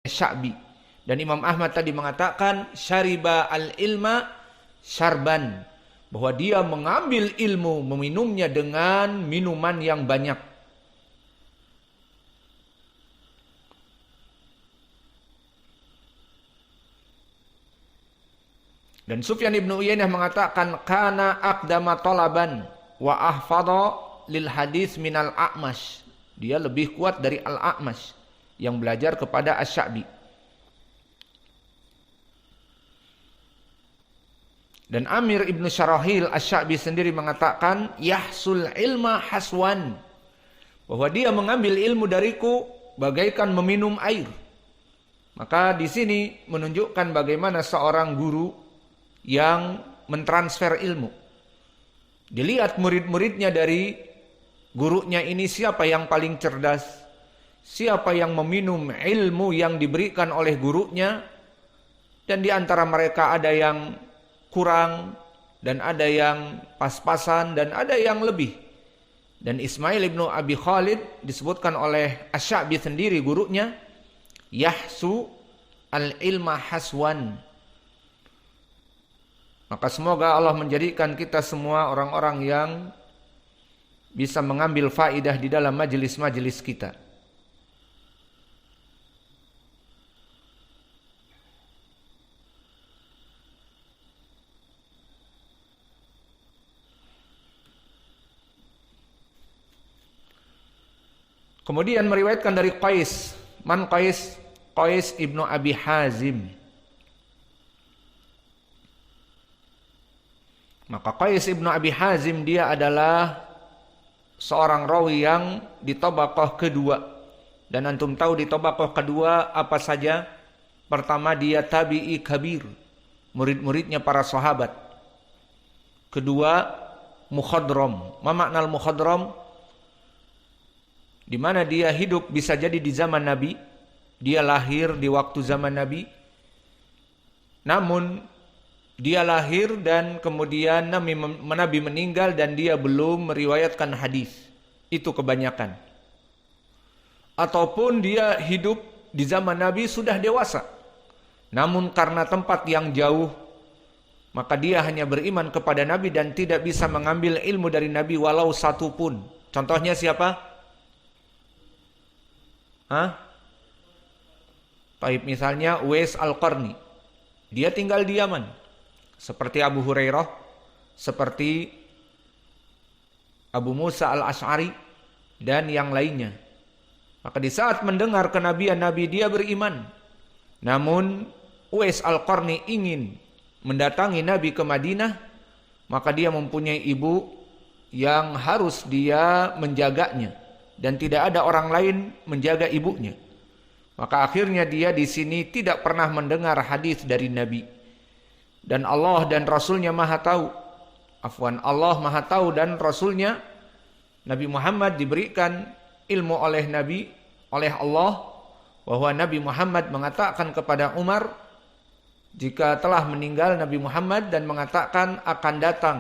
Sya'bi. Dan Imam Ahmad tadi mengatakan syariba al-ilma syarban, bahwa dia mengambil ilmu, meminumnya dengan minuman yang banyak. Dan Sufyan ibn Uyainah mengatakan kana aqdama talaban wa ahfadha lil hadis minal A'mash. Dia lebih kuat dari Al-A'mash yang belajar kepada Asy-Sya'bi. Dan Amir ibn Syarahil Asy-Sya'bi sendiri mengatakan yahsul ilma haswan, bahwa dia mengambil ilmu dariku bagaikan meminum air. Maka di sini menunjukkan bagaimana seorang guru yang mentransfer ilmu. Dilihat murid-muridnya dari gurunya ini siapa yang paling cerdas, siapa yang meminum ilmu yang diberikan oleh gurunya, dan di antara mereka ada yang kurang, dan ada yang pas-pasan, dan ada yang lebih. Dan Ismail ibnu Abi Khalid disebutkan oleh Asy-Sya'bi sendiri gurunya, yahsu al-ilma haswan. Maka semoga Allah menjadikan kita semua orang-orang yang bisa mengambil faidah di dalam majelis-majelis kita. Kemudian meriwayatkan dari Qais. Man Qais? Qais ibnu Abi Hazim. Maka Qais ibnu Abi Hazim dia adalah seorang rawi yang di tabaqah kedua. Dan antum tahu di tabaqah kedua apa saja? Pertama, dia tabi'i kabir, murid-muridnya para sahabat. Kedua, mukhadram. Ma makna al-mukhadram? Di mana dia hidup bisa jadi di zaman Nabi, dia lahir di waktu zaman Nabi, namun dia lahir dan kemudian Nabi meninggal dan dia belum meriwayatkan hadis. Itu kebanyakan. Ataupun dia hidup di zaman Nabi sudah dewasa, namun karena tempat yang jauh, maka dia hanya beriman kepada Nabi dan tidak bisa mengambil ilmu dari Nabi walau satu pun. Contohnya siapa? Taib, misalnya Uwais Al-Qarni. Dia tinggal di Yaman. Seperti Abu Hurairah, seperti Abu Musa Al-Asy'ari dan yang lainnya. Maka di saat mendengar kenabian Nabi dia beriman. Namun Uwais Al-Qarni ingin mendatangi Nabi ke Madinah, maka dia mempunyai ibu yang harus dia menjaganya. Dan tidak ada orang lain menjaga ibunya. Maka akhirnya dia di sini tidak pernah mendengar hadis dari Nabi. Dan Allah dan Rasulnya maha tahu. Allah maha tahu dan Rasulnya, Nabi Muhammad diberikan ilmu oleh Nabi, oleh Allah, bahwa Nabi Muhammad mengatakan kepada Umar, jika telah meninggal Nabi Muhammad, dan mengatakan akan datang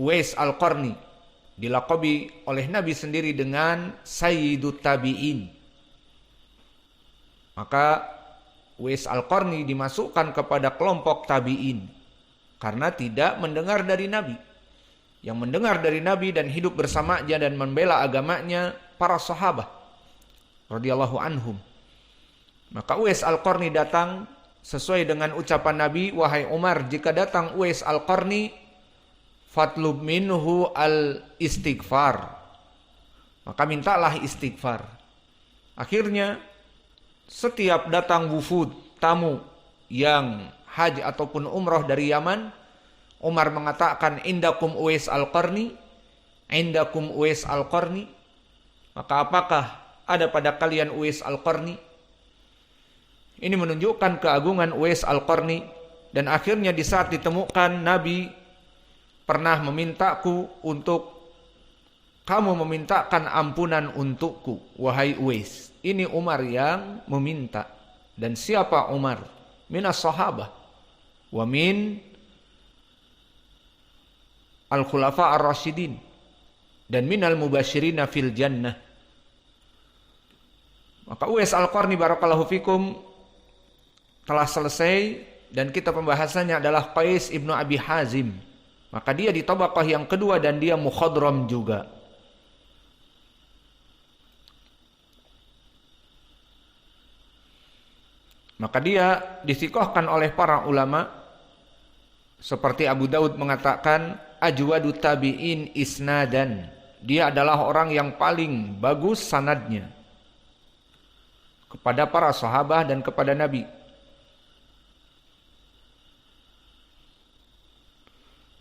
Uwais Al-Qarni, dilaqabi oleh Nabi sendiri dengan Sayyidut Tabi'in. Maka Uwais Al-Qarni dimasukkan kepada kelompok tabi'in karena tidak mendengar dari Nabi. Yang mendengar dari Nabi dan hidup bersamanya dan membela agamanya para sahabat radhiyallahu anhum. Maka Uwais Al-Qarni datang sesuai dengan ucapan Nabi, wahai Umar, jika datang Uwais Al-Qarni, fatlub minhu al-istighfar, maka mintalah istighfar. Akhirnya setiap datang wufud, tamu yang haji ataupun umrah dari Yaman, Umar mengatakan indakum Uwais Al-Qarni, indakum Uwais Al-Qarni. Maka apakah ada pada kalian Uwais Al-Qarni? Ini menunjukkan keagungan Uwais Al-Qarni. Dan akhirnya di saat ditemukan, Nabi pernah memintaku untuk kamu memintakan ampunan untukku, wahai Uwais. Ini Umar yang meminta. Dan siapa Umar? Minas sahabah wa min al-khulafa ar-rasyidin, dan minal mubasyirina fil jannah. Maka Uwais Al-Qarni barakallahu fikum telah selesai dan kita pembahasannya adalah Qais ibnu Abi Hazim. Maka dia di tabaqah yang kedua dan dia mukhadram juga. Maka dia disikohkan oleh para ulama seperti Abu Daud mengatakan ajwadu tabi'in isnadan. Dia adalah orang yang paling bagus sanadnya kepada para sahabat dan kepada Nabi.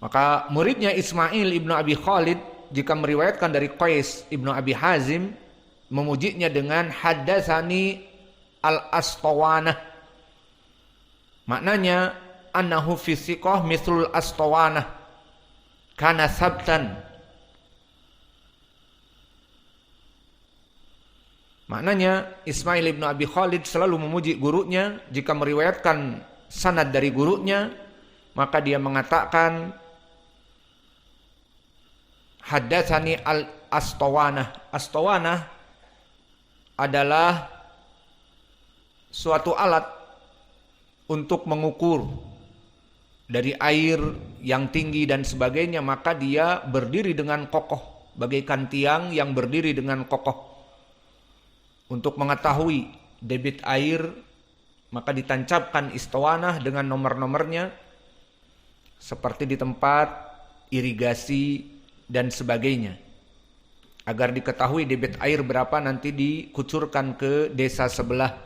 Maka muridnya Ismail ibnu Abi Khalid jika meriwayatkan dari Qais ibnu Abi Hazim memujinya dengan haddatsani al-Astawanah. Maknanya annahu fi thiqah mithlul Astawanah kana sabtan. Maknanya Ismail ibnu Abi Khalid selalu memuji gurunya jika meriwayatkan sanad dari gurunya, maka dia mengatakan haddatsani al-Astawanah. Astawanah adalah suatu alat untuk mengukur dari air yang tinggi dan sebagainya, maka dia berdiri dengan kokoh bagaikan tiang yang berdiri dengan kokoh. Untuk mengetahui debit air, maka ditancapkan istawanah dengan nomor-nomornya seperti di tempat irigasi dan sebagainya, agar diketahui debit air berapa nanti dikucurkan ke desa sebelah,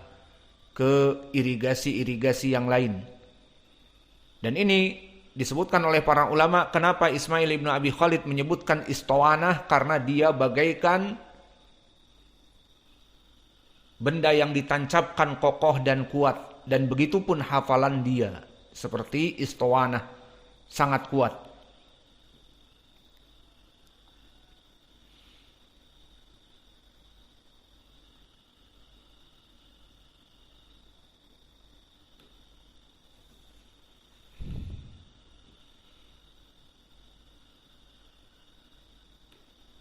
ke irigasi-irigasi yang lain. Dan ini disebutkan oleh para ulama kenapa Ismail ibnu Abi Khalid menyebutkan istawanah, karena dia bagaikan benda yang ditancapkan kokoh dan kuat, dan begitupun hafalan dia seperti istawanah, sangat kuat.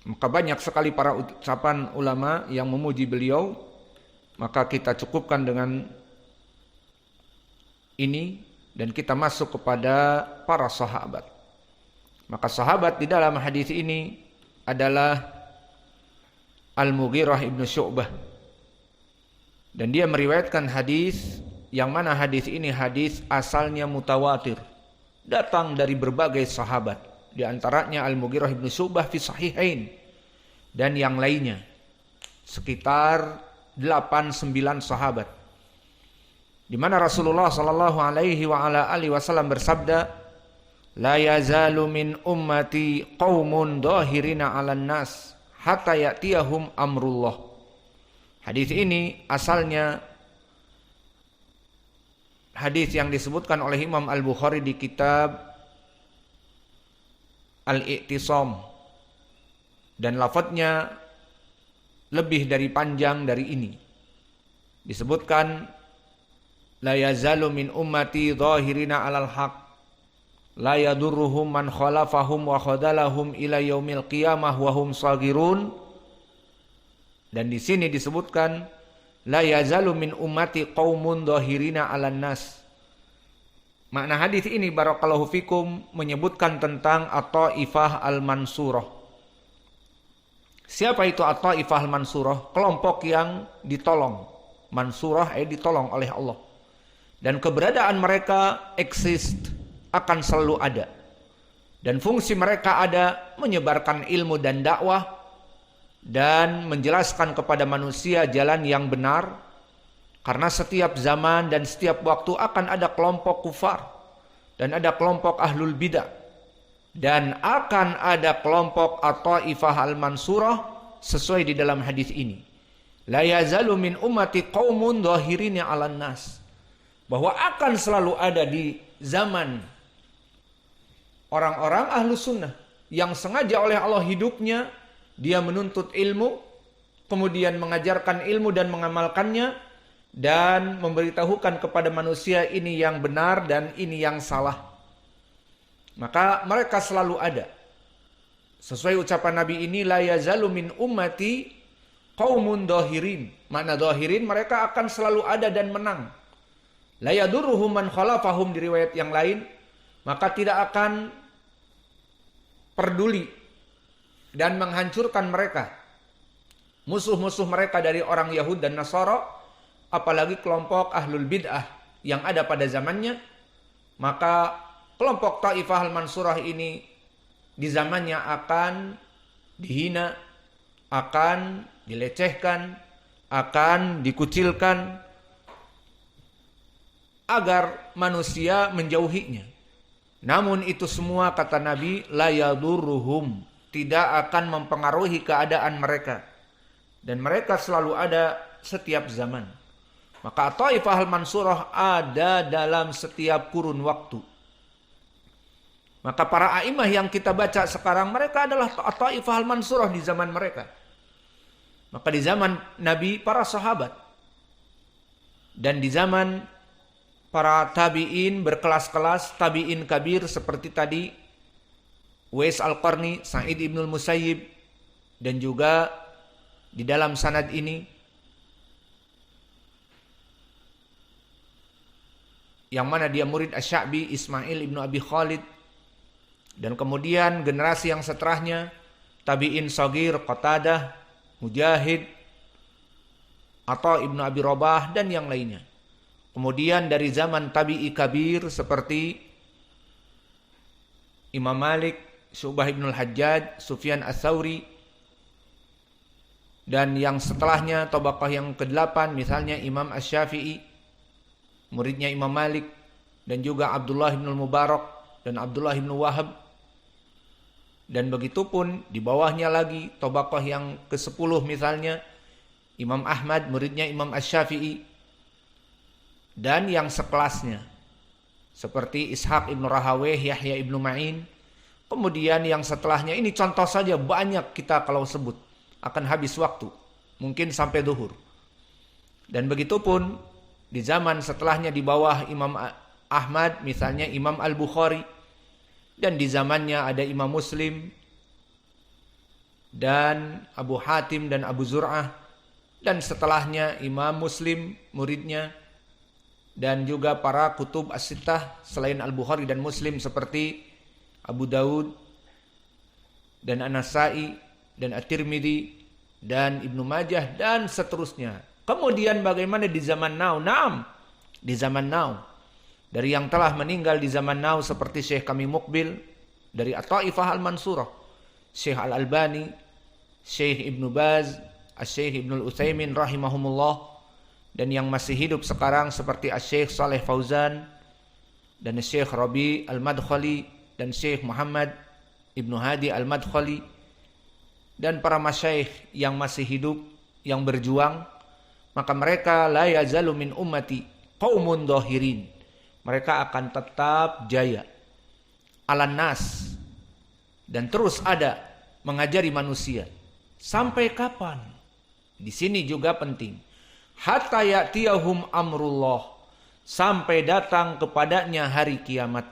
Maka banyak sekali para ucapan ulama yang memuji beliau, maka kita cukupkan dengan ini dan kita masuk kepada para sahabat. Maka sahabat di dalam hadis ini adalah Al-Mughirah ibnu Syu'bah, dan dia meriwayatkan hadis yang mana hadis ini hadis asalnya mutawatir, datang dari berbagai sahabat, di antaranya Al-Mughirah ibnu Syu'bah fi Sahihain dan yang lainnya, sekitar 8-9 sahabat, di mana Rasulullah sallallahu alaihi wa ala alihi wasallam bersabda, la yazalu min ummati qaumun dhahirina 'alan nas hatta ya'tiyahum amrullah. Hadis ini asalnya hadis yang disebutkan oleh Imam Al-Bukhari di kitab Al-I'tisam, dan lafadznya lebih dari panjang dari ini. Disebutkan la yazalu min ummati dhahirina 'alal haq la yadurruhum man khalafahum wa khadalahum ila yaumil qiyamah wa hum saghirun. Dan di sini disebutkan la yazalu min ummati qaumun dhahirina 'alan nas. Makna hadis ini barakallahu fikum menyebutkan tentang at-Taifah al-Mansurah. Siapa itu at-Taifah al-Mansurah? Kelompok yang ditolong. Mansurah ditolong oleh Allah. Dan keberadaan mereka exist, akan selalu ada. Dan fungsi mereka ada menyebarkan ilmu dan dakwah dan menjelaskan kepada manusia jalan yang benar. Karena setiap zaman dan setiap waktu akan ada kelompok kufar dan ada kelompok ahlul bidah. Dan akan ada kelompok at-Taifah al-Mansurah sesuai di dalam hadis ini. La yazalu min ummati qaumun dhahirina 'alan nas. Bahwa akan selalu ada di zaman orang-orang ahlu sunnah yang sengaja oleh Allah hidupnya, dia menuntut ilmu, kemudian mengajarkan ilmu dan mengamalkannya, dan memberitahukan kepada manusia ini yang benar dan ini yang salah. Maka mereka selalu ada. Sesuai ucapan Nabi ini, la yazalu min ummati qaumun dhahirin. Makna dhahirin, mereka akan selalu ada dan menang. La yadurruhum man khalafahum, di riwayat yang lain, maka tidak akan peduli dan menghancurkan mereka musuh-musuh mereka dari orang Yahud dan Nasara, apalagi kelompok ahlul bid'ah yang ada pada zamannya. Maka kelompok Taifah al-Mansurah ini di zamannya akan dihina, akan dilecehkan, akan dikucilkan, agar manusia menjauhinya. Namun itu semua, kata Nabi, la yadurruhum, tidak akan mempengaruhi keadaan mereka, dan mereka selalu ada setiap zaman. Maka Taifah al-Mansurah ada dalam setiap kurun waktu. Maka para a'imah yang kita baca sekarang, mereka adalah Taifah al-Mansurah di zaman mereka. Maka di zaman Nabi, para sahabat, dan di zaman para tabi'in berkelas-kelas, tabi'in kabir seperti tadi Uwais Al-Qarni, Sa'id ibnul Musayyib, dan juga di dalam sanad ini yang mana dia murid Asy-Sya'bi, Ismail ibnu Abi Khalid, dan kemudian generasi yang setelahnya tabi'in shagir, Qatadah, Mujahid, Atha ibnu Abi Rabah, dan yang lainnya. Kemudian dari zaman tabi'i kabir seperti Imam Malik, Syu'bah ibnul Hajjaj, Sufyan Ats-Tsauri, dan yang setelahnya tabaqah yang ke-8 misalnya Imam Asy-Syafi'i, muridnya Imam Malik, dan juga Abdullah ibn Mubarak dan Abdullah ibn Wahab. Dan begitu pun di bawahnya lagi tabaqah yang ke-10 misalnya Imam Ahmad, muridnya Imam Asy-Syafi'i, dan yang sekelasnya seperti Ishaq ibn Rahawayh, Yahya ibn Ma'in. Kemudian yang setelahnya ini contoh saja, banyak kita kalau sebut akan habis waktu, mungkin sampai zuhur. Dan begitu pun di zaman setelahnya di bawah Imam Ahmad misalnya Imam Al-Bukhari, dan di zamannya ada Imam Muslim dan Abu Hatim dan Abu Zur'ah, dan setelahnya Imam Muslim muridnya, dan juga para kutub as-sittah selain Al-Bukhari dan Muslim seperti Abu Daud dan An-Nasa'i dan At-Tirmidzi dan Ibnu Majah dan seterusnya. Kemudian bagaimana di zaman now? Naam, di zaman now. Dari yang telah meninggal di zaman now seperti Syekh kami Mukbil dari At-Taifah al-Mansurah, Syekh Al-Albani, Syekh Ibnu Baz, Syekh Ibnu Utsaimin rahimahumullah, dan yang masih hidup sekarang seperti Syekh Saleh Fauzan dan Syekh Rabi Al-Madkhali dan Syekh Muhammad Ibnu Hadi Al-Madkhali, dan para masyayikh yang masih hidup yang berjuang. Maka mereka la yazalu min ummati qaumun dhahirin, mereka akan tetap jaya alan nas, dan terus ada mengajari manusia. Sampai kapan? Di sini juga penting. Hatta ya'tiyahum amrullah, sampai datang kepadanya hari kiamat.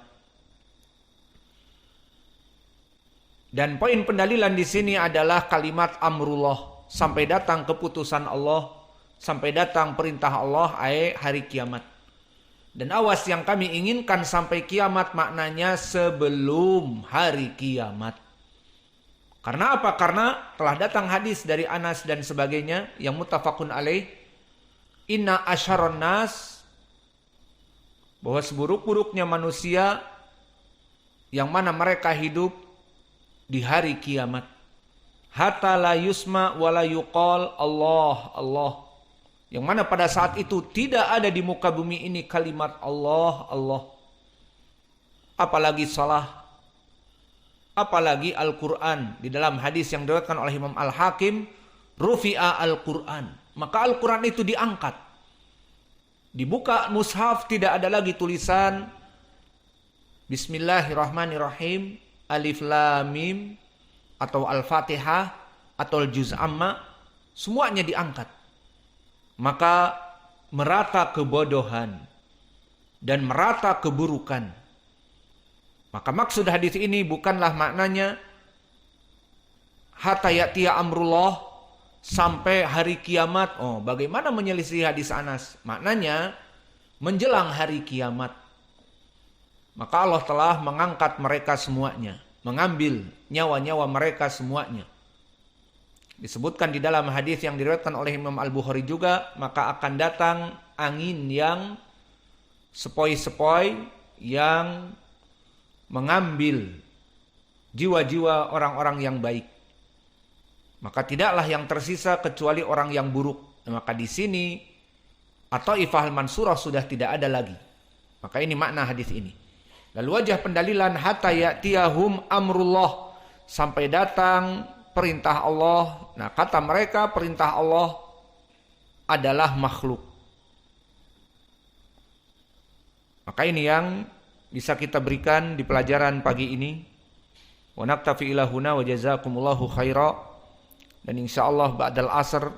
Dan poin pendalilan di sini adalah kalimat amrullah, sampai datang keputusan Allah, sampai datang perintah Allah, hari kiamat. Dan awas, yang kami inginkan sampai kiamat maknanya sebelum hari kiamat. Karena apa? Karena telah datang hadis dari Anas dan sebagainya yang muttafaqun alaih, inna asyaron nas, bahwa seburuk-buruknya manusia yang mana mereka hidup di hari kiamat, hatta la yusma wa la yuqal Allah Allah, yang mana pada saat itu tidak ada di muka bumi ini kalimat Allah Allah, apalagi salah, apalagi Al-Quran. Di dalam hadis yang diriwayatkan oleh Imam Al-Hakim, rufi'a Al-Quran, maka Al-Quran itu diangkat, dibuka mushaf, tidak ada lagi tulisan Bismillahirrahmanirrahim, Alif Lam Mim, atau Al-Fatihah, atau Juz Amma, semuanya diangkat. Maka merata kebodohan dan merata keburukan. Maka maksud hadis ini bukanlah maknanya hatta ya'tiya amrullah, sampai hari kiamat. Oh, bagaimana menyelisih hadis Anas? Maknanya menjelang hari kiamat. Maka Allah telah mengangkat mereka semuanya, mengambil nyawa-nyawa mereka semuanya. Disebutkan di dalam hadis yang diriwayatkan oleh Imam Al-Bukhari juga, maka akan datang angin yang sepoi-sepoi yang mengambil jiwa-jiwa orang-orang yang baik. Maka tidaklah yang tersisa kecuali orang yang buruk. Maka di sini atau ifahal mansurah sudah tidak ada lagi. Maka ini makna hadis ini. Lalu wajah pendalilan hatta ya'tiyahum amrullah, sampai datang perintah Allah. Nah, kata mereka perintah Allah adalah makhluk. Maka ini yang bisa kita berikan di pelajaran pagi ini. Wa naktafi ila huna wa jazakumullahu khaira. Dan insyaallah ba'dal asr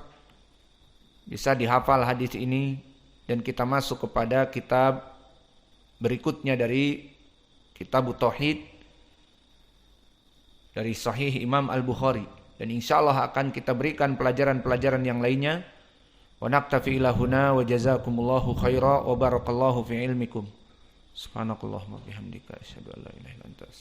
bisa dihafal hadis ini dan kita masuk kepada kitab berikutnya dari Kitab Tauhid dari Sahih Imam Al-Bukhari, dan insyaallah akan kita berikan pelajaran-pelajaran yang lainnya. Wa naktafi ila huna wa jazakumullahu khaira wa barakallahu fi ilmikum. Subhanakallahumma bihamdika asyhadu an la ilaha illa anta